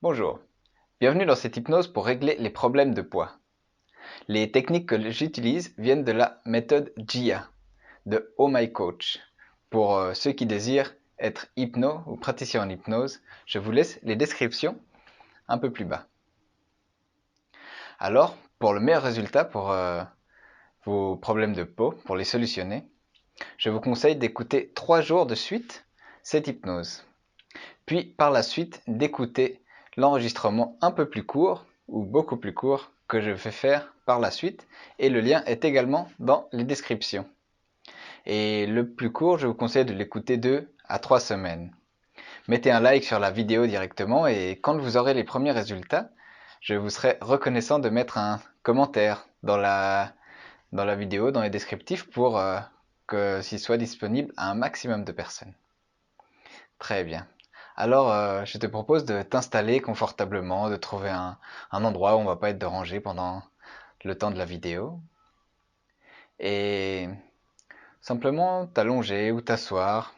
Bonjour, bienvenue dans cette hypnose pour régler les problèmes de poids. Les techniques que j'utilise viennent de la méthode JIA de Oh My Coach. Pour ceux qui désirent être hypno ou praticien en hypnose, je vous laisse les descriptions un peu plus bas. Alors, pour le meilleur résultat pour vos problèmes de peau, pour les solutionner, je vous conseille d'écouter 3 jours de suite cette hypnose. Puis par la suite d'écouter l'enregistrement un peu plus court ou beaucoup plus court que je vais faire par la suite et le lien est également dans les descriptions. Et le plus court, je vous conseille de l'écouter 2 à 3 semaines. Mettez un like sur la vidéo directement et quand vous aurez les premiers résultats, je vous serai reconnaissant de mettre un commentaire dans la vidéo, dans les descriptifs pour que s'il soit disponible à un maximum de personnes. Très bien. Alors, je te propose de t'installer confortablement, de trouver un endroit où on va pas être dérangé pendant le temps de la vidéo. Et simplement t'allonger ou t'asseoir,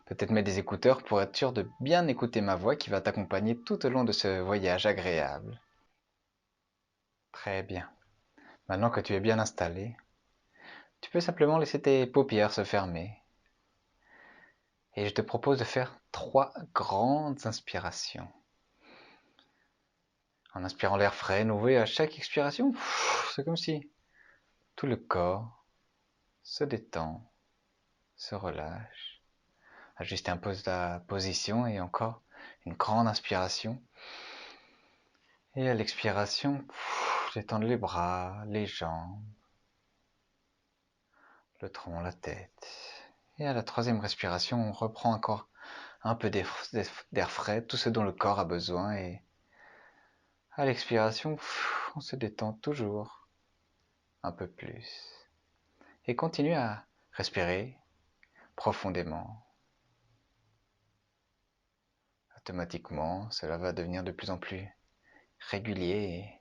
peut-être mettre des écouteurs pour être sûr de bien écouter ma voix qui va t'accompagner tout au long de ce voyage agréable. Très bien. Maintenant que tu es bien installé, tu peux simplement laisser tes paupières se fermer. Et je te propose de faire 3 grandes inspirations. En inspirant l'air frais, nouveau à chaque expiration, c'est comme si tout le corps se détend, se relâche. Ajuster un peu la position et encore une grande inspiration. Et à l'expiration, détendre les bras, les jambes, le tronc, la tête. Et à la troisième respiration, on reprend encore un peu d'air frais, tout ce dont le corps a besoin. Et à l'expiration, on se détend toujours un peu plus. Et continue à respirer profondément. Automatiquement, cela va devenir de plus en plus régulier.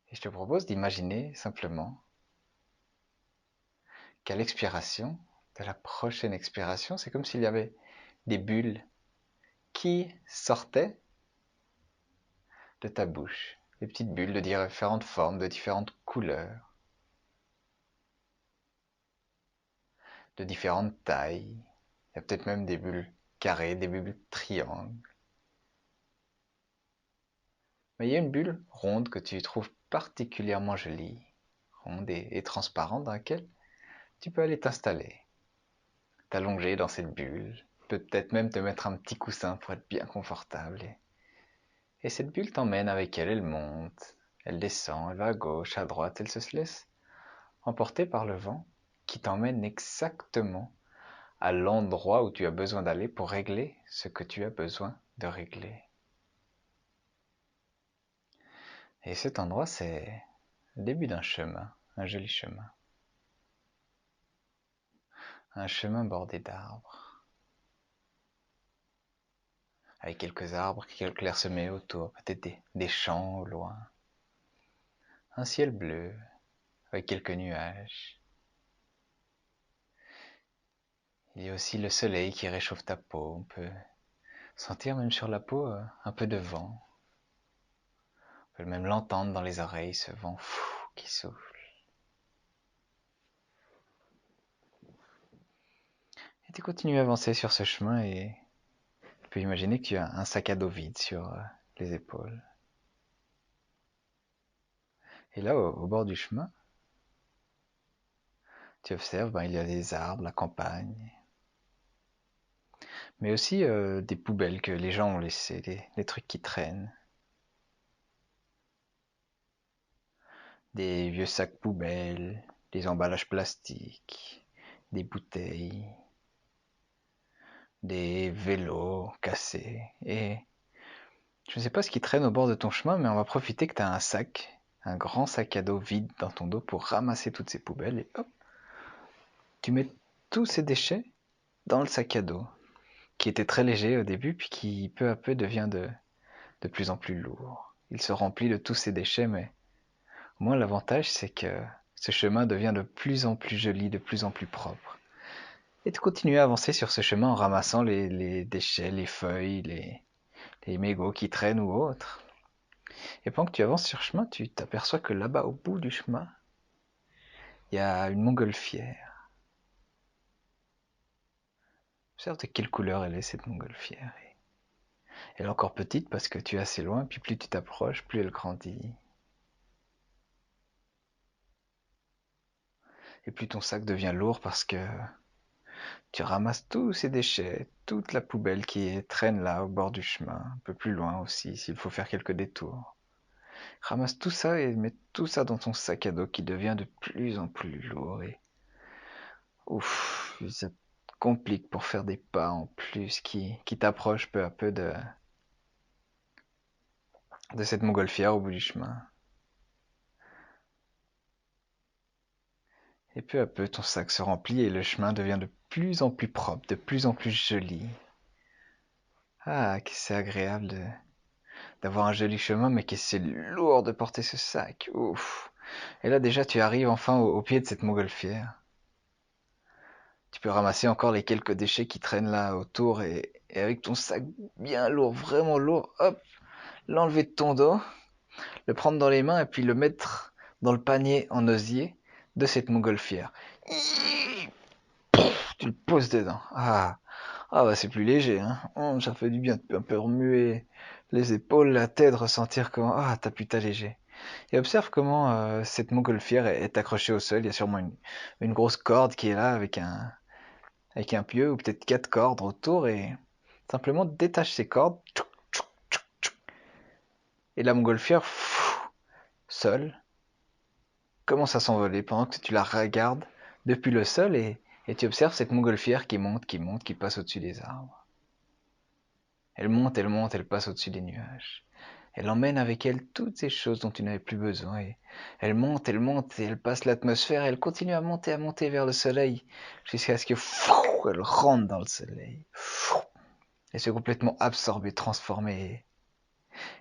Et je te propose d'imaginer simplement qu'à l'expiration, de la prochaine expiration, c'est comme s'il y avait des bulles qui sortaient de ta bouche. Des petites bulles de différentes formes, de différentes couleurs, de différentes tailles. Il y a peut-être même des bulles carrées, des bulles triangles. Mais il y a une bulle ronde que tu trouves particulièrement jolie, ronde et transparente, dans laquelle tu peux aller t'installer, t'allonger dans cette bulle, peut-être même te mettre un petit coussin pour être bien confortable. Et cette bulle t'emmène avec elle, elle monte, elle descend, elle va à gauche, à droite, elle se laisse emporter par le vent qui t'emmène exactement à l'endroit où tu as besoin d'aller pour régler ce que tu as besoin de régler. Et cet endroit, c'est le début d'un chemin, un joli chemin. Un chemin bordé d'arbres, avec quelques arbres clairsemés autour, peut-être des champs au loin. Un ciel bleu, avec quelques nuages. Il y a aussi le soleil qui réchauffe ta peau. On peut sentir même sur la peau un peu de vent. On peut même l'entendre dans les oreilles, ce vent qui souffle. Et tu continues à avancer sur ce chemin et tu peux imaginer que tu as un sac à dos vide sur les épaules. Et là, au bord du chemin, tu observes, il y a des arbres, la campagne, mais aussi des poubelles que les gens ont laissées, des trucs qui traînent. Des vieux sacs poubelles, des emballages plastiques, des bouteilles, des vélos cassés. Et je ne sais pas ce qui traîne au bord de ton chemin, mais on va profiter que tu as un sac, un grand sac à dos vide dans ton dos pour ramasser toutes ces poubelles et hop, tu mets tous ces déchets dans le sac à dos, qui était très léger au début, puis qui peu à peu devient de plus en plus lourd. Il se remplit de tous ces déchets, mais au moins l'avantage c'est que ce chemin devient de plus en plus joli, de plus en plus propre. Et tu continues à avancer sur ce chemin en ramassant les déchets, les feuilles, les mégots qui traînent ou autres. Et pendant que tu avances sur le chemin, tu t'aperçois que là-bas, au bout du chemin, il y a une montgolfière. Observe de quelle couleur elle est, cette montgolfière. Elle est encore petite parce que tu es assez loin, puis plus tu t'approches, plus elle grandit. Et plus ton sac devient lourd parce que tu ramasses tous ces déchets, toute la poubelle qui traîne là au bord du chemin, un peu plus loin aussi, s'il faut faire quelques détours. Ramasse tout ça et mets tout ça dans ton sac à dos qui devient de plus en plus lourd et ouf, ça te complique pour faire des pas en plus qui t'approchent peu à peu de cette montgolfière au bout du chemin. Et peu à peu ton sac se remplit et le chemin devient de plus en plus propre, de plus en plus joli. Ah, que c'est agréable d'avoir un joli chemin, mais que c'est lourd de porter ce sac. Ouf. Et là déjà tu arrives enfin au pied de cette montgolfière. Tu peux ramasser encore les quelques déchets qui traînent là autour et avec ton sac bien lourd, vraiment lourd, hop, l'enlever de ton dos, le prendre dans les mains et puis le mettre dans le panier en osier de cette montgolfière. Tu le poses dedans. Ah bah c'est plus léger, hein. Ça fait du bien de un peu remuer les épaules, la tête, ressentir comment t'as pu t'alléger. Et observe comment cette montgolfière est accrochée au sol. Il y a sûrement une grosse corde qui est là avec un pieu ou peut-être 4 cordes autour et simplement détache ces cordes et la montgolfière seule commence à s'envoler pendant que tu la regardes depuis le sol et tu observes cette montgolfière qui monte, qui passe au-dessus des arbres. Elle monte, elle monte, elle passe au-dessus des nuages. Elle emmène avec elle toutes ces choses dont tu n'avais plus besoin. Et elle monte et elle passe l'atmosphère. Et elle continue à monter vers le soleil jusqu'à ce que elle rentre dans le soleil. Elle se complètement absorbée, transformée.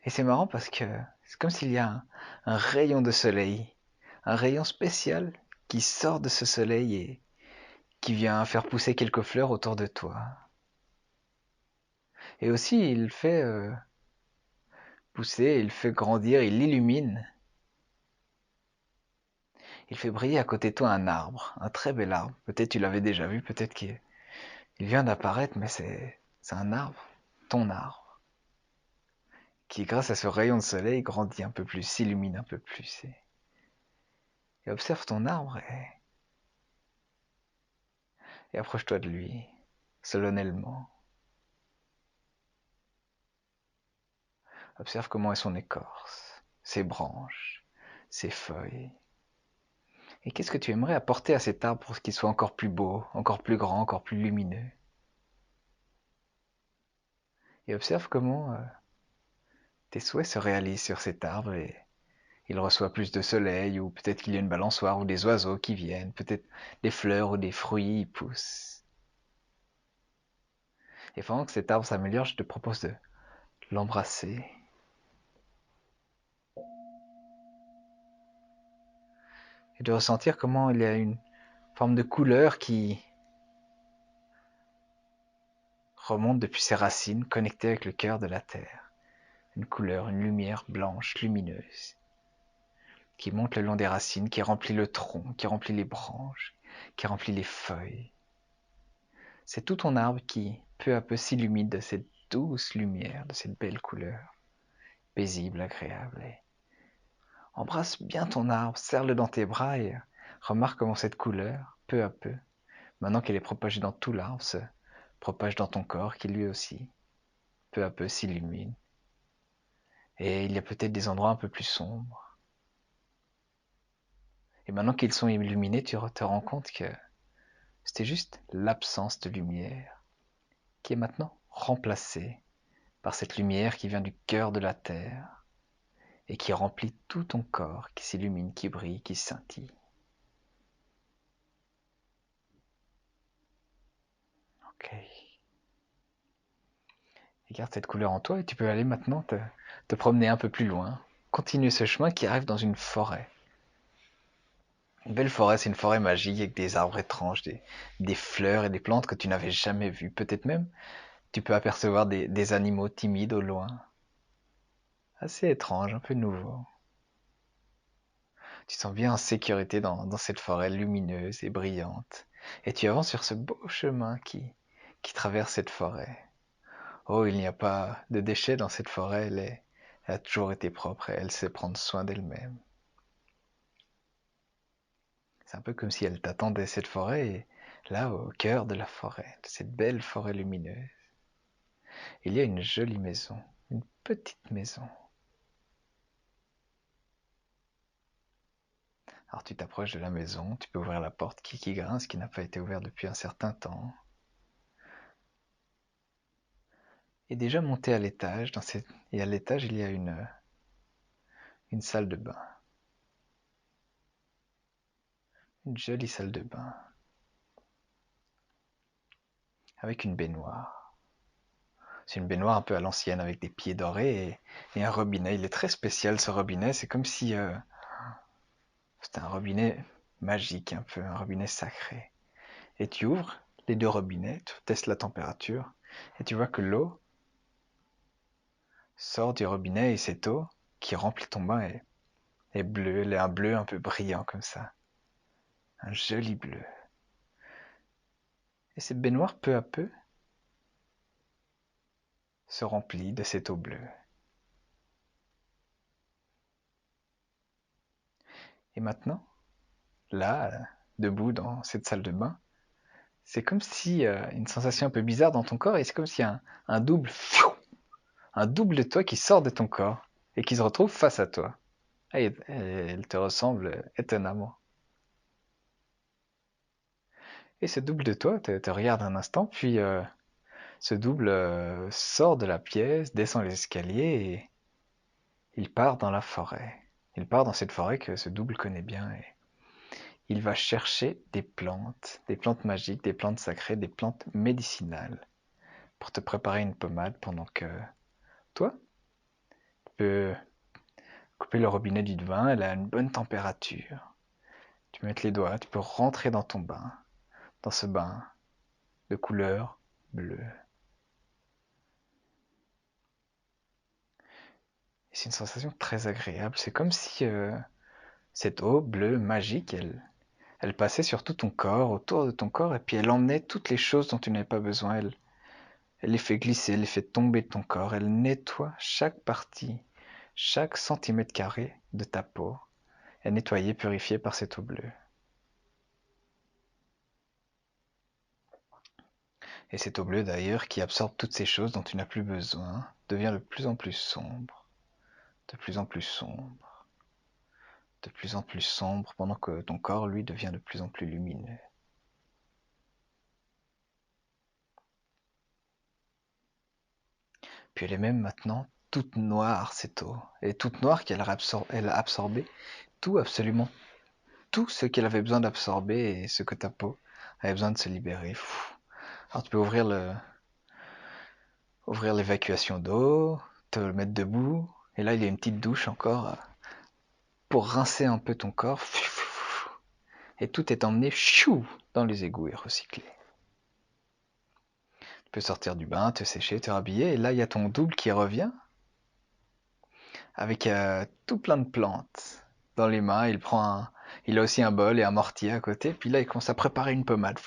Et c'est marrant parce que c'est comme s'il y a un rayon de soleil, un rayon spécial qui sort de ce soleil et qui vient faire pousser quelques fleurs autour de toi. Et aussi, il fait pousser, il fait grandir, il illumine. Il fait briller à côté de toi un arbre, un très bel arbre. Peut-être tu l'avais déjà vu, peut-être qu'il vient d'apparaître, mais c'est un arbre, ton arbre, qui grâce à ce rayon de soleil grandit un peu plus, s'illumine un peu plus. Et observe ton arbre et approche-toi de lui, solennellement. Observe comment est son écorce, ses branches, ses feuilles. Et qu'est-ce que tu aimerais apporter à cet arbre pour qu'il soit encore plus beau, encore plus grand, encore plus lumineux? Et observe comment tes souhaits se réalisent sur cet arbre et il reçoit plus de soleil, ou peut-être qu'il y a une balançoire, ou des oiseaux qui viennent, peut-être des fleurs ou des fruits y poussent. Et pendant que cet arbre s'améliore, je te propose de l'embrasser et de ressentir comment il y a une forme de couleur qui remonte depuis ses racines, connectée avec le cœur de la terre. Une couleur, une lumière blanche, lumineuse, qui monte le long des racines, qui remplit le tronc, qui remplit les branches, qui remplit les feuilles. C'est tout ton arbre qui, peu à peu, s'illumine de cette douce lumière, de cette belle couleur, paisible, agréable. Et embrasse bien ton arbre, serre-le dans tes bras et remarque comment cette couleur, peu à peu, maintenant qu'elle est propagée dans tout l'arbre, se propage dans ton corps qui lui aussi, peu à peu, s'illumine. Et il y a peut-être des endroits un peu plus sombres. Et maintenant qu'ils sont illuminés, tu te rends compte que c'était juste l'absence de lumière qui est maintenant remplacée par cette lumière qui vient du cœur de la terre et qui remplit tout ton corps, qui s'illumine, qui brille, qui scintille. Ok. Et garde cette couleur en toi et tu peux aller maintenant te promener un peu plus loin. Continue ce chemin qui arrive dans une forêt. Une belle forêt, c'est une forêt magique avec des arbres étranges, des fleurs et des plantes que tu n'avais jamais vues. Peut-être même Tu peux apercevoir des animaux timides au loin. Assez étrange, un peu nouveau. Tu te sens bien en sécurité dans cette forêt lumineuse et brillante. Et tu avances sur ce beau chemin qui traverse cette forêt. Oh, il n'y a pas de déchets dans cette forêt, elle a toujours été propre et elle sait prendre soin d'elle-même. C'est un peu comme si elle t'attendait cette forêt et là, au cœur de la forêt, de cette belle forêt lumineuse, il y a une jolie maison, une petite maison. Alors tu t'approches de la maison, tu peux ouvrir la porte qui grince, qui n'a pas été ouverte depuis un certain temps. Et déjà monté à l'étage, et à l'étage il y a une salle de bain, une jolie salle de bain, avec une baignoire. C'est une baignoire un peu à l'ancienne avec des pieds dorés et un robinet. Il est très spécial ce robinet, c'est comme si c'était un robinet magique un peu, un robinet sacré. Et tu ouvres les deux robinets, tu testes la température et tu vois que l'eau sort du robinet et cette eau qui remplit ton bain est bleue, elle est un bleu un peu brillant comme ça, un joli bleu. Et cette baignoire peu à peu se remplit de cette eau bleue. Et maintenant, là, debout dans cette salle de bain, c'est comme si une sensation un peu bizarre dans ton corps et c'est comme s'il y a un double, un double de toi qui sort de ton corps et qui se retrouve face à toi. Et elle te ressemble étonnamment. Et ce double de toi te regarde un instant, puis ce double sort de la pièce, descend les escaliers et il part dans la forêt. Il part dans cette forêt que ce double connaît bien et il va chercher des plantes magiques, des plantes sacrées, des plantes médicinales pour te préparer une pommade pendant que toi, tu peux couper le robinet du vin, elle a une bonne température. Tu peux mettre les doigts, tu peux rentrer dans ton bain, dans ce bain de couleur bleue. Et c'est une sensation très agréable. C'est comme si cette eau bleue magique, elle passait sur tout ton corps, autour de ton corps, et puis elle emmenait toutes les choses dont tu n'avais pas besoin. Elle les fait glisser, elle les fait tomber de ton corps. Elle nettoie chaque partie, chaque centimètre carré de ta peau est nettoyé, purifié par cette eau bleue. Et cette eau bleue d'ailleurs, qui absorbe toutes ces choses dont tu n'as plus besoin, devient de plus en plus sombre, de plus en plus sombre, de plus en plus sombre, pendant que ton corps, lui, devient de plus en plus lumineux. Puis elle est même maintenant toute noire, cette eau. Elle est toute noire qu'elle a absorbé tout, absolument tout ce qu'elle avait besoin d'absorber et ce que ta peau avait besoin de se libérer. Alors tu peux ouvrir l'évacuation d'eau, te mettre debout, et là il y a une petite douche encore pour rincer un peu ton corps. Et tout est emmené dans les égouts et recyclé. Tu peux sortir du bain, te sécher, te rhabiller, et là il y a ton double qui revient avec tout plein de plantes dans les mains. Il a aussi un bol et un mortier à côté. Puis là, il commence à préparer une pommade.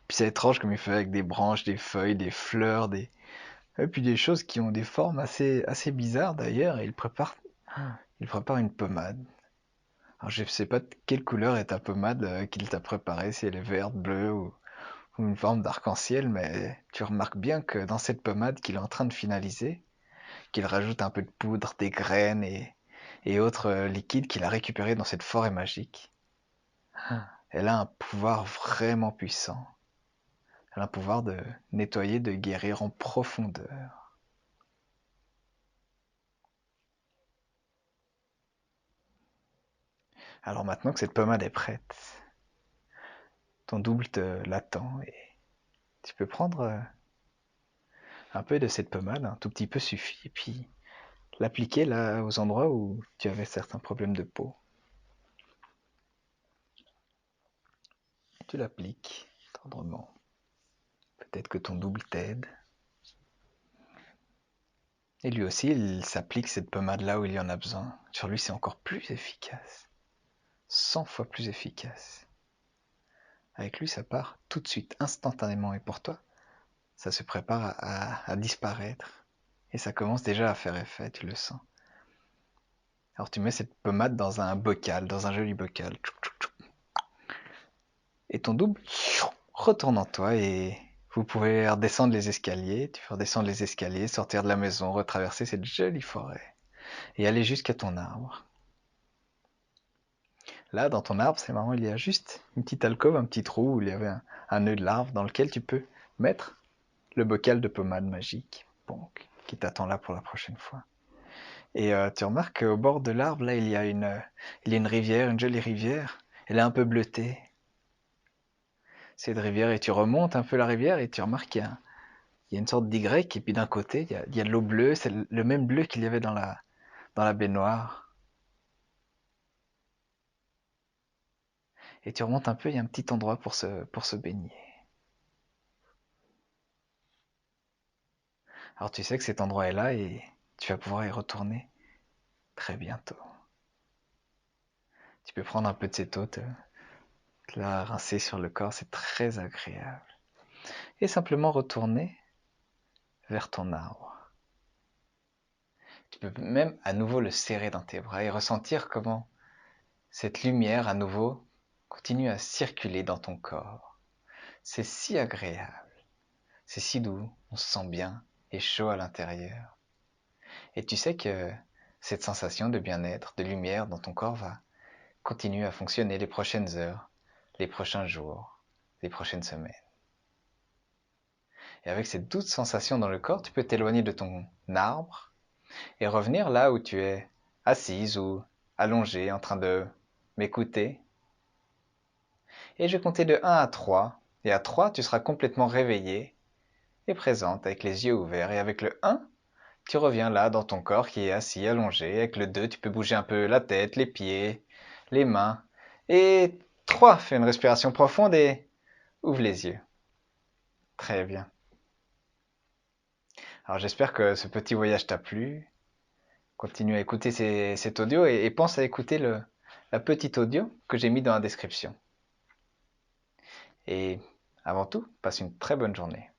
Puis c'est étrange comme il fait avec des branches, des feuilles, des fleurs, et puis des choses qui ont des formes assez bizarres d'ailleurs. Et il prépare une pommade. Alors je sais pas de quelle couleur est ta pommade qu'il t'a préparée, si elle est verte, bleue ou une forme d'arc-en-ciel, mais tu remarques bien que dans cette pommade qu'il est en train de finaliser, qu'il rajoute un peu de poudre, des graines et autres liquides qu'il a récupérés dans cette forêt magique. Elle a un pouvoir vraiment puissant. Elle a un pouvoir de nettoyer, de guérir en profondeur. Alors maintenant que cette pommade est prête, ton double te l'attend et tu peux prendre un peu de cette pommade, un tout petit peu suffit, et puis l'appliquer là aux endroits où tu avais certains problèmes de peau. Tu l'appliques tendrement. Peut-être que ton double t'aide. Et lui aussi, il s'applique cette pommade là où il y en a besoin. Sur lui, c'est encore plus efficace. 100 fois plus efficace. Avec lui, ça part tout de suite, instantanément. Et pour toi, ça se prépare à disparaître. Et ça commence déjà à faire effet, tu le sens. Alors tu mets cette pommade dans un bocal, dans un joli bocal. Et ton double retourne en toi et vous pouvez redescendre les escaliers. Tu peux redescendre les escaliers, sortir de la maison, retraverser cette jolie forêt et aller jusqu'à ton arbre. Là, dans ton arbre, c'est marrant, il y a juste une petite alcôve, un petit trou où il y avait un nœud de l'arbre dans lequel tu peux mettre le bocal de pommade magique, bon, qui t'attend là pour la prochaine fois. Et tu remarques qu'au bord de l'arbre, là, il y a une rivière, une jolie rivière. Elle est un peu bleutée. C'est une rivière et tu remontes un peu la rivière et tu remarques qu'il y a une sorte d'Y et puis d'un côté, il y a de l'eau bleue, c'est le même bleu qu'il y avait dans la baignoire. Et tu remontes un peu, il y a un petit endroit pour se baigner. Alors tu sais que cet endroit est là et tu vas pouvoir y retourner très bientôt. Tu peux prendre un peu de cette eau, te la rincer sur le corps, c'est très agréable. Et simplement retourner vers ton arbre. Tu peux même à nouveau le serrer dans tes bras et ressentir comment cette lumière à nouveau continue à circuler dans ton corps. C'est si agréable, c'est si doux, on se sent bien et chaud à l'intérieur. Et tu sais que cette sensation de bien-être, de lumière dans ton corps va continuer à fonctionner les prochaines heures, les prochains jours, les prochaines semaines. Et avec cette douce sensation dans le corps, tu peux t'éloigner de ton arbre et revenir là où tu es assise ou allongée en train de m'écouter. Et je vais compter de 1 à 3. Et à 3, tu seras complètement réveillée et présente avec les yeux ouverts. Et avec le 1, tu reviens là dans ton corps qui est assis, allongé. Avec le 2, tu peux bouger un peu la tête, les pieds, les mains. Et 3, fais une respiration profonde et ouvre les yeux. Très bien. Alors j'espère que ce petit voyage t'a plu. Continue à écouter cet audio et pense à écouter la petite audio que j'ai mis dans la description. Et avant tout, passe une très bonne journée.